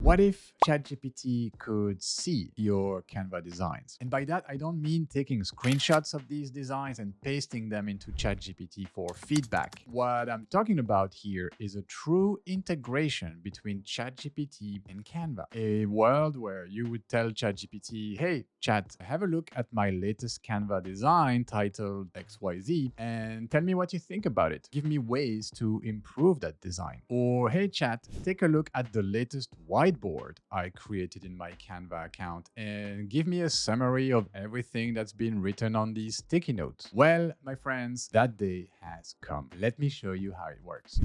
What if ChatGPT could see your Canva designs? And by that, I don't mean taking screenshots of these designs and pasting them into ChatGPT for feedback. What I'm talking about here is a true integration between ChatGPT and Canva. A world where you would tell ChatGPT, hey, Chat, have a look at my latest Canva design titled XYZ and tell me what you think about it. Give me ways to improve that design. Or, hey, Chat, take a look at the latest whiteboard I created in my Canva account and give me a summary of everything that's been written on these sticky notes. Well, my friends, that day has come. Let me show you how it works.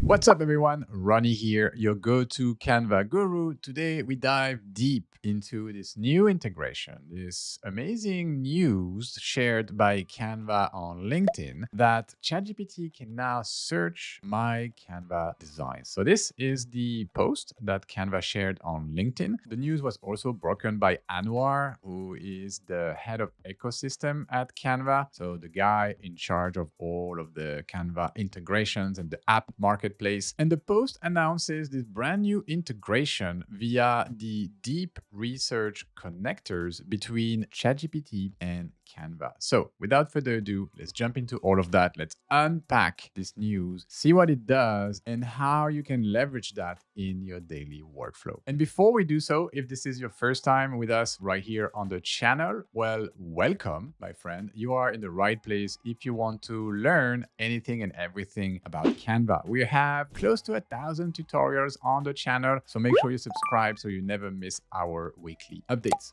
What's up, everyone? Ronnie here, your go-to Canva guru. Today, we dive deep into this new integration, this amazing news shared by Canva on LinkedIn that ChatGPT can now search my Canva designs. So this is the post that Canva shared on LinkedIn. The news was also broken by Anwar, who is the head of ecosystem at Canva. So the guy in charge of all of the Canva integrations and the app marketplace. And the post announces this brand new integration via the deep research connectors between ChatGPT and Canva. So without further ado, let's jump into all of that. Let's unpack this news, see what it does, and how you can leverage that in your daily workflow. And before we do so, if this is your first time with us right here on the channel, well, welcome, my friend. You are in the right place if you want to learn anything and everything about Canva. We have close to 1,000 tutorials on the channel, so make sure you subscribe so you never miss our weekly updates.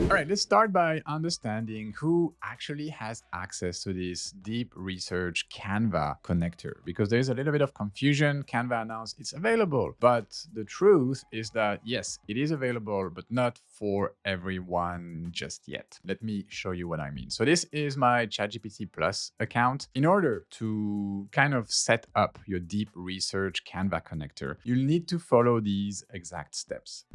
All right, let's start by understanding who actually has access to this deep research Canva connector, because there's a little bit of confusion. Canva announced it's available, but the truth is that yes, it is available, but not for everyone just yet. Let me show you what I mean. So this is my ChatGPT Plus account. In order to kind of set up your deep research Canva connector, you'll need to follow these exact steps.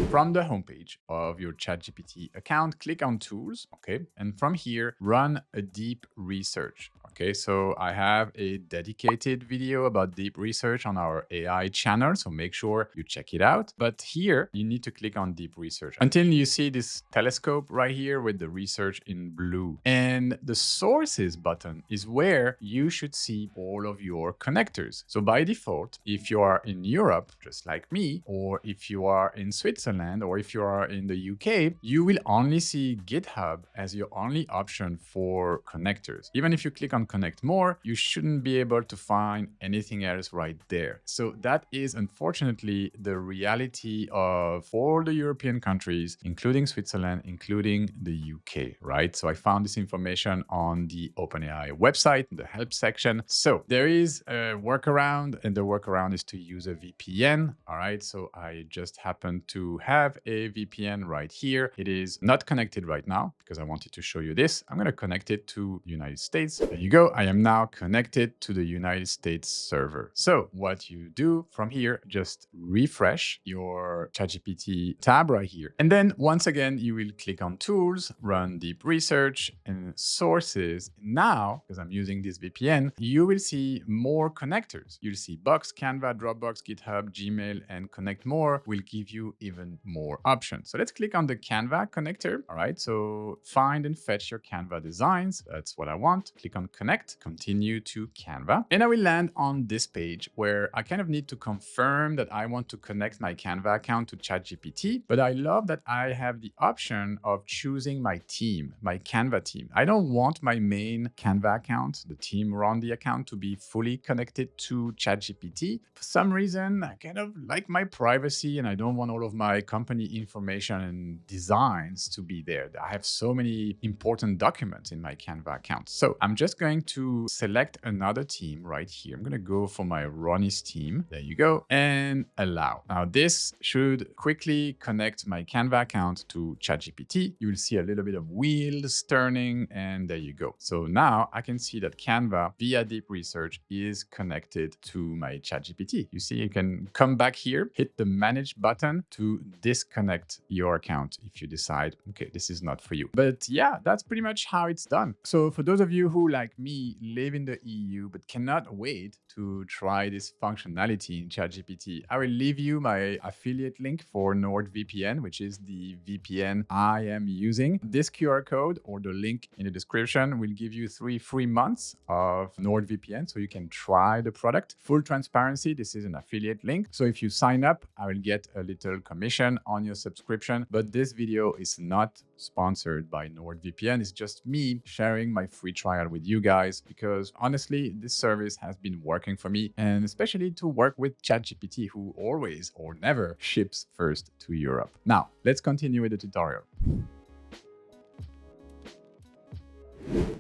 From the homepage of your ChatGPT account, click on Tools, okay? And from here, run a deep research, okay? So I have a dedicated video about deep research on our AI channel, so make sure you check it out. But here, you need to click on deep research until you see this telescope right here with the research in blue. And the sources button is where you should see all of your connectors. So by default, if you are in Europe, just like me, or if you are in Switzerland, or if you are in the UK, you will only see GitHub as your only option for connectors. Even if you click on Connect More, you shouldn't be able to find anything else right there. So that is unfortunately the reality of all the European countries, including Switzerland, including the UK, right? So I found this information on the OpenAI website, in the help section. So there is a workaround, and the workaround is to use a VPN, all right? So I just happen to have a VPN right here. It is not connected right now because I wanted to show you this. I'm going to connect it to the United States. There you go. I am now connected to the United States server. So what you do from here, just refresh your ChatGPT tab right here. And then once again, you will click on Tools, run deep research and sources. Now, because I'm using this VPN, you will see more connectors. You'll see Box, Canva, Dropbox, GitHub, Gmail, and Connect More will give you even more options. So let's click on the Canva connector. All right, so find and fetch your Canva designs. That's what I want. Click on Connect, continue to Canva. And I will land on this page where I kind of need to confirm that I want to connect my Canva account to ChatGPT. But I love that I have the option of choosing my team, my Canva team. I don't want my main Canva account, the team RONNY account, to be fully connected to ChatGPT. For some reason, I kind of like my privacy and I don't want all of my company information and designs to be there. I have so many important documents in my Canva account. So I'm just going to select another team right here. I'm going to go for my RONNY's team. There you go. And allow. Now this should quickly connect my Canva account to ChatGPT. You will see a little bit of wheels turning and there you go. So now I can see that Canva via deep research is connected to my ChatGPT. You see, you can come back here, hit the manage button to disconnect your account if you decide, okay, this is not for you. But yeah, that's pretty much how it's done. So for those of you who, like me live in the EU but cannot wait to try this functionality in ChatGPT, I will leave you my affiliate link for NordVPN, which is the VPN I am using. This QR code or the link in the description will give you 3 free months of NordVPN so you can try the product. Full transparency, this is an affiliate link. So if you sign up, I will get a little commission on your subscription. But this video is not sponsored by NordVPN. It's just me sharing my free trial with you guys because honestly, this service has been working for me, and especially to work with ChatGPT, who always or never ships first to Europe. Now, let's continue with the tutorial.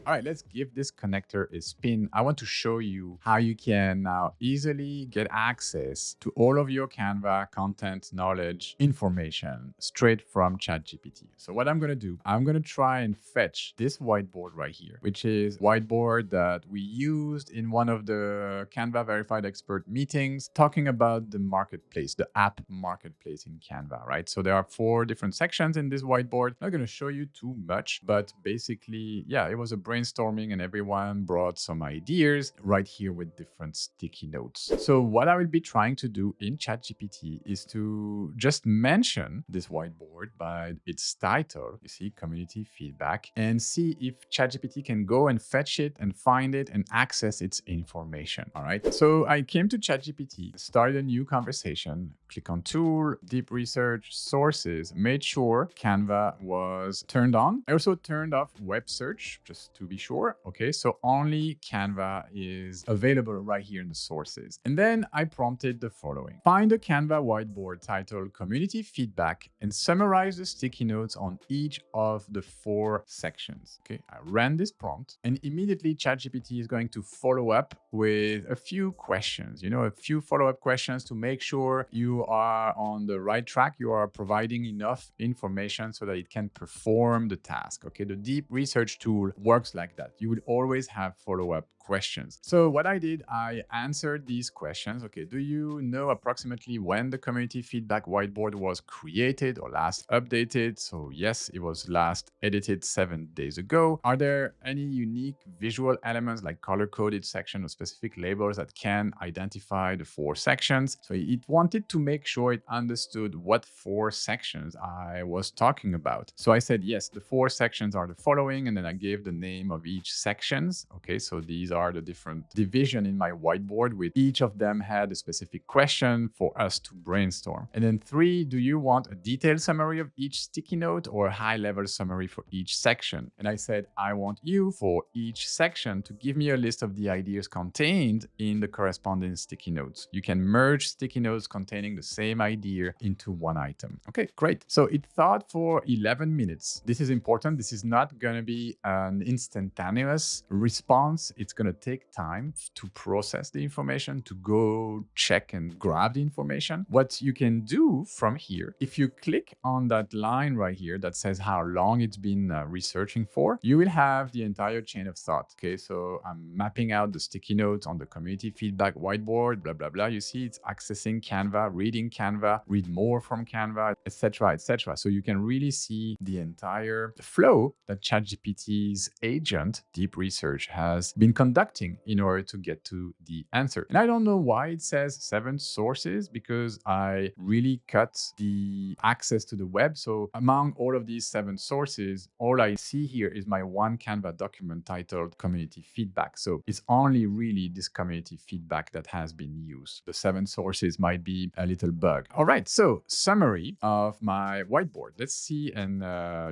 All right, let's give this connector a spin. I want to show you how you can now easily get access to all of your Canva content, knowledge, information straight from ChatGPT. So what I'm going to do, I'm going to try and fetch this whiteboard right here, which is whiteboard that we used in one of the Canva Verified Expert meetings, talking about the marketplace, the app marketplace in Canva, right? So there are 4 different sections in this whiteboard. I'm not going to show you too much, but basically, yeah, it was a brainstorming and everyone brought some ideas right here with different sticky notes. So what I will be trying to do in ChatGPT is to just mention this whiteboard by its title, you see, community feedback, and see if ChatGPT can go and fetch it and find it and access its information. All right. So I came to ChatGPT, started a new conversation, click on tool, deep research, sources, made sure Canva was turned on. I also turned off web search just to be sure. Okay, so only Canva is available right here in the sources. And then I prompted the following. Find a Canva whiteboard titled Community Feedback and summarize the sticky notes on each of the 4 sections. Okay, I ran this prompt and immediately ChatGPT is going to follow up with a few questions, a few follow-up questions to make sure you are on the right track. You are providing enough information so that it can perform the task. Okay, the deep research tool works like that. You would always have follow-up questions. So what I did, I answered these questions. Okay, do you know approximately when the community feedback whiteboard was created or last updated? So yes, it was last edited 7 days ago. Are there any unique visual elements like color-coded section or specific labels that can identify the 4 sections? So it wanted to make sure it understood what 4 sections I was talking about. So I said, yes, the 4 sections are the following, and then I gave the name of each sections. Okay, so these are the different division in my whiteboard, with each of them had a specific question for us to brainstorm. And then 3, do you want a detailed summary of each sticky note or a high-level summary for each section? And I said, I want you for each section to give me a list of the ideas contained in the corresponding sticky notes. You can merge sticky notes containing the same idea into one item. Okay, great. So it thought for 11 minutes. This is important. This is not going to be an instantaneous response. It's going to take time to process the information, to go check and grab the information. What you can do from here, if you click on that line right here that says how long it's been researching for, you will have the entire chain of thought. Okay, so I'm mapping out the sticky notes on the community feedback whiteboard, blah, blah, blah. You see it's accessing Canva, reading Canva, read more from Canva, etc., etc. So you can really see the entire flow that ChatGPT's agent, Deep Research, has been conducting in order to get to the answer. And I don't know why it says 7 sources, because I really cut the access to the web. So among all of these 7 sources, all I see here is my one Canva document titled community feedback. So it's only really this community feedback that has been used. The 7 sources might be a little bug. All right, so summary of my whiteboard. Let's see and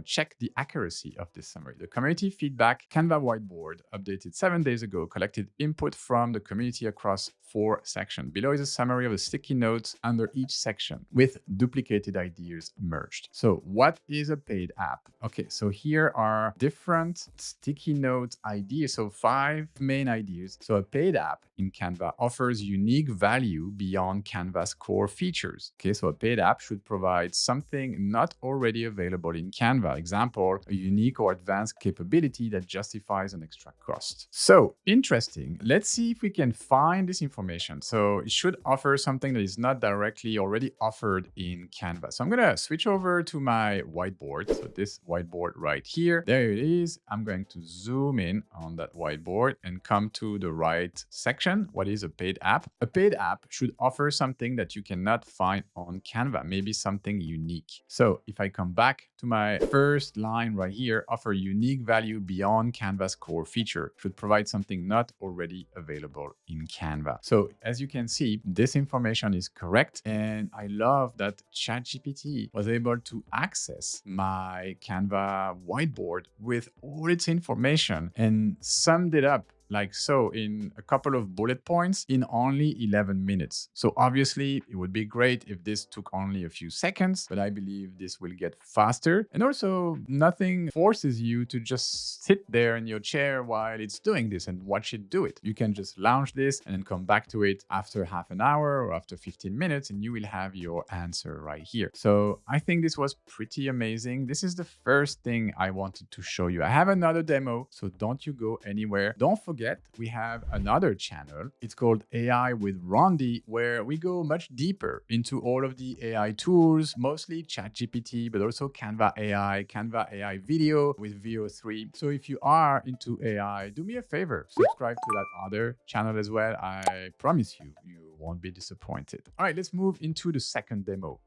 check the accuracy of this summary. The community feedback Canva whiteboard updated 7 days ago collected input from the community across 4 sections. Below is a summary of the sticky notes under each section with duplicated ideas merged. So what is a paid app? Okay, so here are different sticky note ideas. So 5 main ideas. So a paid app in Canva offers unique value beyond Canva's core features. Okay, so a paid app should provide something not already available in Canva. Example, a unique or advanced capability that justifies an extra cost. So interesting. Let's see if we can find this information. So it should offer something that is not directly already offered in Canva. So I'm going to switch over to my whiteboard. So this whiteboard right here, there it is. I'm going to zoom in on that whiteboard and come to the right section. What is a paid app? A paid app should offer something that you cannot find on Canva, maybe something unique. So if I come back to my first line right here, offer unique value beyond Canva's core feature, should provide something not already available in Canva. So as you can see, this information is correct. And I love that ChatGPT was able to access my Canva whiteboard with all its information and summed it up like so in a couple of bullet points in only 11 minutes. So obviously it would be great if this took only a few seconds, but I believe this will get faster. And also nothing forces you to just sit there in your chair while it's doing this and watch it do it. You can just launch this and then come back to it after half an hour or after 15 minutes and you will have your answer right here. So I think this was pretty amazing. This is the first thing I wanted to show you. I have another demo, so don't you go anywhere. Don't forget, we have another channel. It's called AI with RONNY, where we go much deeper into all of the AI tools, mostly ChatGPT, but also Canva AI video with VO3. So if you are into AI, do me a favor, subscribe to that other channel as well. I promise you, you won't be disappointed. All right, let's move into the second demo.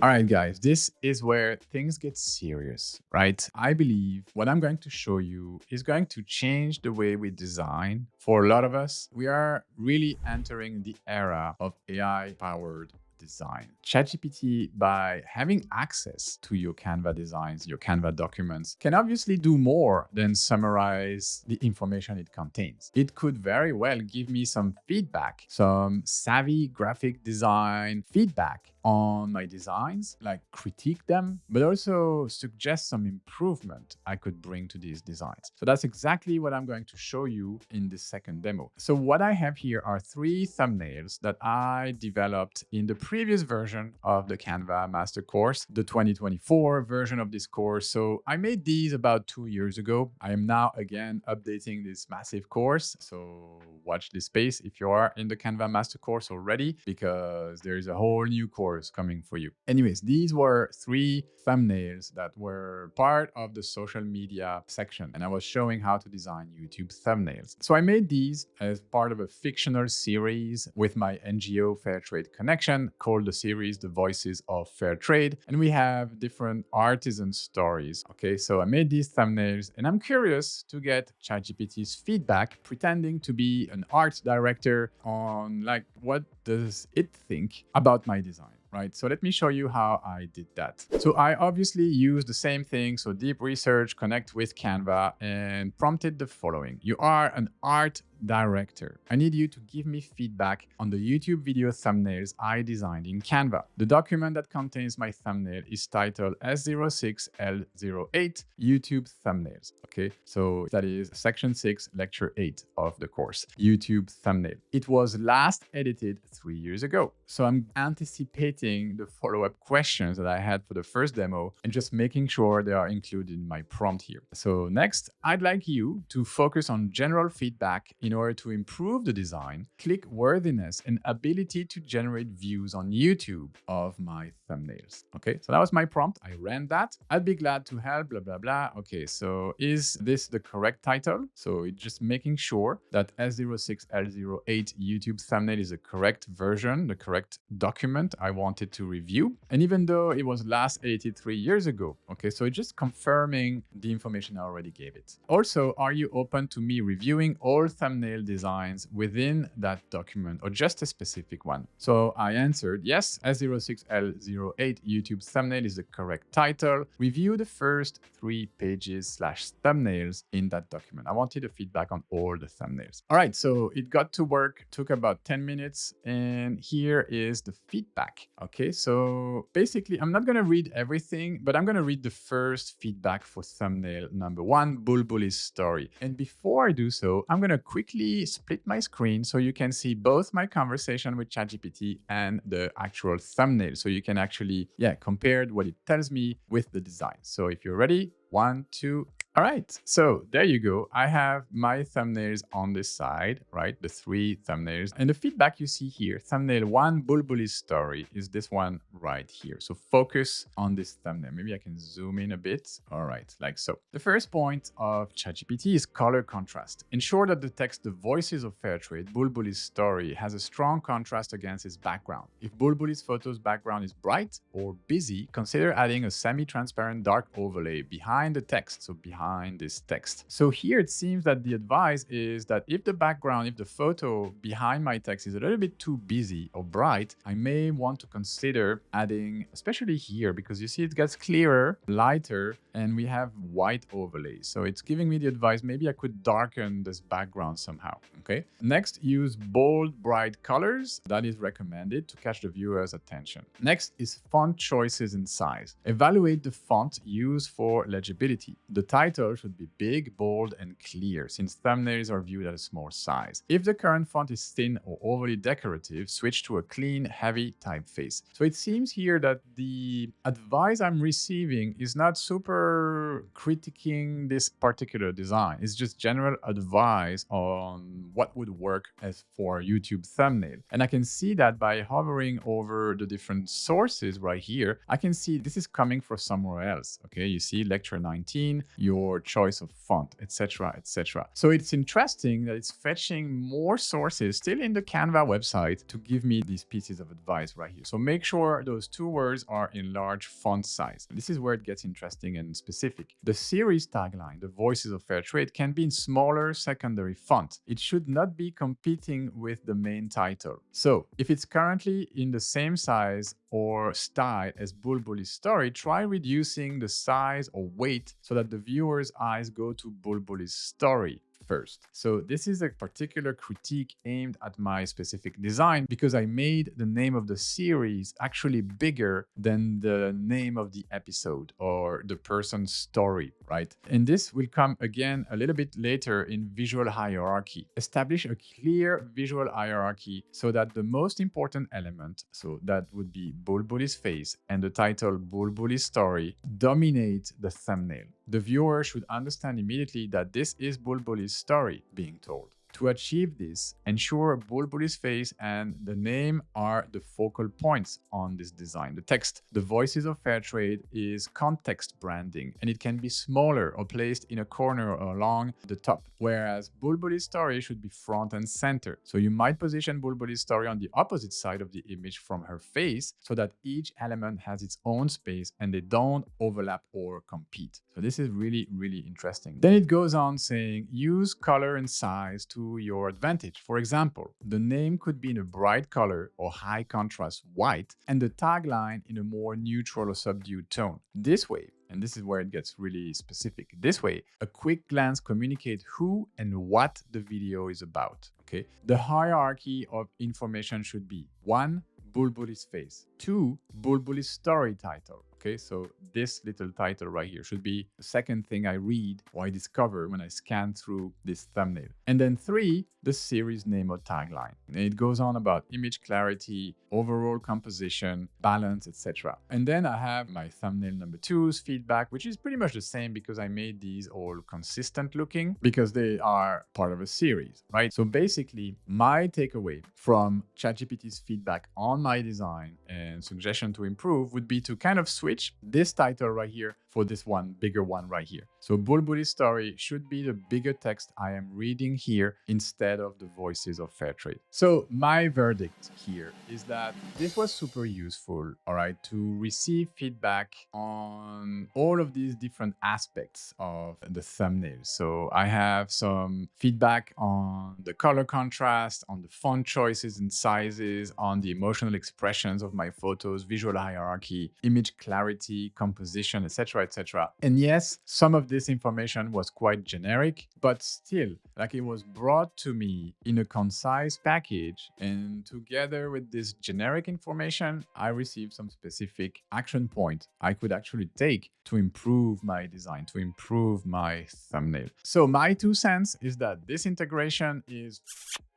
All right, guys, this is where things get serious, right? I believe what I'm going to show you is going to change the way we design. For a lot of us, we are really entering the era of AI-powered design. ChatGPT, by having access to your Canva designs, your Canva documents, can obviously do more than summarize the information it contains. It could very well give me some feedback, some savvy graphic design feedback on my designs, like critique them, but also suggest some improvement I could bring to these designs. So that's exactly what I'm going to show you in this second demo. So what I have here are 3 thumbnails that I developed in the previous version of the Canva Master Course, the 2024 version of this course. So I made these about 2 years ago. I am now again updating this massive course. So watch this space if you are in the Canva Master Course already, because there is a whole new course coming for you. Anyways, these were 3 thumbnails that were part of the social media section, and I was showing how to design YouTube thumbnails. So I made these as part of a fictional series with my NGO Fair Trade Connection called the series The Voices of Fair Trade, and we have different artisan stories. Okay, so I made these thumbnails and I'm curious to get ChatGPT's feedback, pretending to be an art director, on like what does it think about my design. Right? So let me show you how I did that. So I obviously used the same thing. So deep research, connect with Canva, and prompted the following. You are an art director. I need you to give me feedback on the YouTube video thumbnails I designed in Canva. The document that contains my thumbnail is titled S06L08 YouTube thumbnails. Okay, so that is section 6, lecture 8 of the course, YouTube thumbnail. It was last edited 3 years ago. So I'm anticipating the follow-up questions that I had for the first demo and just making sure they are included in my prompt here. So next, I'd like you to focus on general feedback in order to improve the design, click worthiness, and ability to generate views on YouTube of my thumbnails. Okay, so that was my prompt. I ran that. I'd be glad to help, blah, blah, blah. Okay, so is this the correct title? So it's just making sure that S06L08 YouTube thumbnail is the correct version, the correct document I wanted to review. And even though it was last edited 3 years ago, okay, so it's just confirming the information I already gave it. Also, are you open to me reviewing all thumbnail designs within that document or just a specific one? So I answered yes, S06L08 YouTube thumbnail is the correct title. Review the first 3 pages / thumbnails in that document. I wanted a feedback on all the thumbnails. All right, so it got to work, took about 10 minutes, and here is the feedback. Okay, so basically I'm not going to read everything, but I'm going to read the first feedback for thumbnail number 1, Bulbuli's story. And before I do so, I'm going to quickly split my screen so you can see both my conversation with ChatGPT and the actual thumbnail. So you can actually, compare what it tells me with the design. So if you're ready, 1, 2, All right, so there you go. I have my thumbnails on this side, right? The 3 thumbnails. And the feedback you see here, thumbnail 1, Bulbuli's story, is this one right here. So focus on this thumbnail. Maybe I can zoom in a bit. All right, like so. The first point of ChatGPT is color contrast. Ensure that the text, the voices of fair trade, Bulbuli's story, has a strong contrast against its background. If Bulbuli's photo's background is bright or busy, consider adding a semi-transparent dark overlay behind the text, so behind this text. So here it seems that the advice is that if the background, if the photo behind my text is a little bit too busy or bright, I may want to consider adding, especially here, because you see it gets clearer, lighter, and we have white overlays. So it's giving me the advice, maybe I could darken this background somehow, okay? Next, use bold, bright colors. That is recommended to catch the viewer's attention. Next is font choices and size. Evaluate the font used for legibility. The title should be big, bold, and clear, since thumbnails are viewed at a small size. If the current font is thin or overly decorative, switch to a clean, heavy typeface. So it seems here that the advice I'm receiving is not super critiquing this particular design. It's just general advice on what would work as for a YouTube thumbnail. And I can see that by hovering over the different sources right here, I can see this is coming from somewhere else. Okay, you see lecture 19, your choice of font, etc., etc. So it's interesting that it's fetching more sources still in the Canva website to give me these pieces of advice right here. So make sure those 2 words are in large font size. This is where it gets interesting and specific. The series tagline, the voices of fair trade, can be in smaller secondary font. It should not be competing with the main title. So if it's currently in the same size or style as Bulbuli's story, try reducing the size or weight so that the viewer's eyes go to Bulbuli's story first. So this is a particular critique aimed at my specific design because I made the name of the series actually bigger than the name of the episode or the person's story, right? And this will come again a little bit later in visual hierarchy. Establish a clear visual hierarchy so that the most important element, so that would be Bulbuli's face and the title Bulbuli's story, dominate the thumbnail. The viewer should understand immediately that this is Bulbuli's story being told. To achieve this, ensure Bulbuli's face and the name are the focal points on this design. The text, the voices of fair trade, is context branding, and it can be smaller or placed in a corner or along the top, whereas Bulbuli's story should be front and center. So you might position Bulbuli's story on the opposite side of the image from her face so that each element has its own space and they don't overlap or compete. So this is really, really interesting. Then it goes on saying, use color and size to your advantage. For example, the name could be in a bright color or high contrast white, and the tagline in a more neutral or subdued tone. This way, and this is where it gets really specific, this way, a quick glance communicates who and what the video is about. Okay, the hierarchy of information should be 1. Bulbuli's face. 2. Bulbuli's story title. Okay, so this little title right here should be the second thing I read or I discover when I scan through this thumbnail. And then 3, the series name or tagline. And it goes on about image clarity, overall composition, balance, etc. And then I have my thumbnail number 2's feedback, which is pretty much the same because I made these all consistent looking because they are part of a series, right? So basically, my takeaway from ChatGPT's feedback on my design and suggestion to improve would be to kind of switch this title right here for this one, bigger one right here. So Bulbuli's story should be the bigger text I am reading here instead of the voices of fair trade. So my verdict here is that this was super useful, all right, to receive feedback on all of these different aspects of the thumbnail. So I have some feedback on the color contrast, on the font choices and sizes, on the emotional expressions of my photos, visual hierarchy, image clarity, composition, etc., etc. And yes, some of this information was quite generic, but still, like it was brought to me in a concise package, and together with this generic information, I received some specific action point I could actually take to improve my design, to improve my thumbnail. So my 2 cents is that this integration is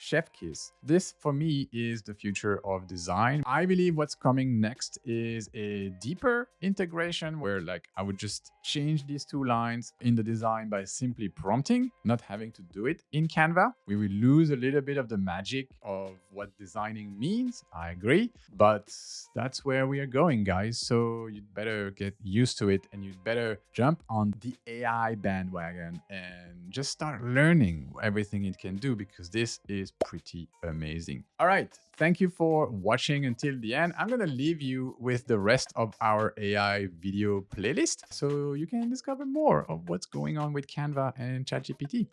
chef kiss. This for me is the future of design. I believe what's coming next is a deeper integration where like I would just change these two lines in the design by simply prompting, not having to do it in Canva. We will lose a little bit of the magic of what designing means. I agree, but that's where we are going, guys. So you'd better get used to it and you'd better jump on the AI bandwagon and just start learning everything it can do because this is pretty amazing. All right. Thank you for watching until the end. I'm going to leave you with the rest of our AI video playlist so you can discover more of what's going on with Canva and ChatGPT.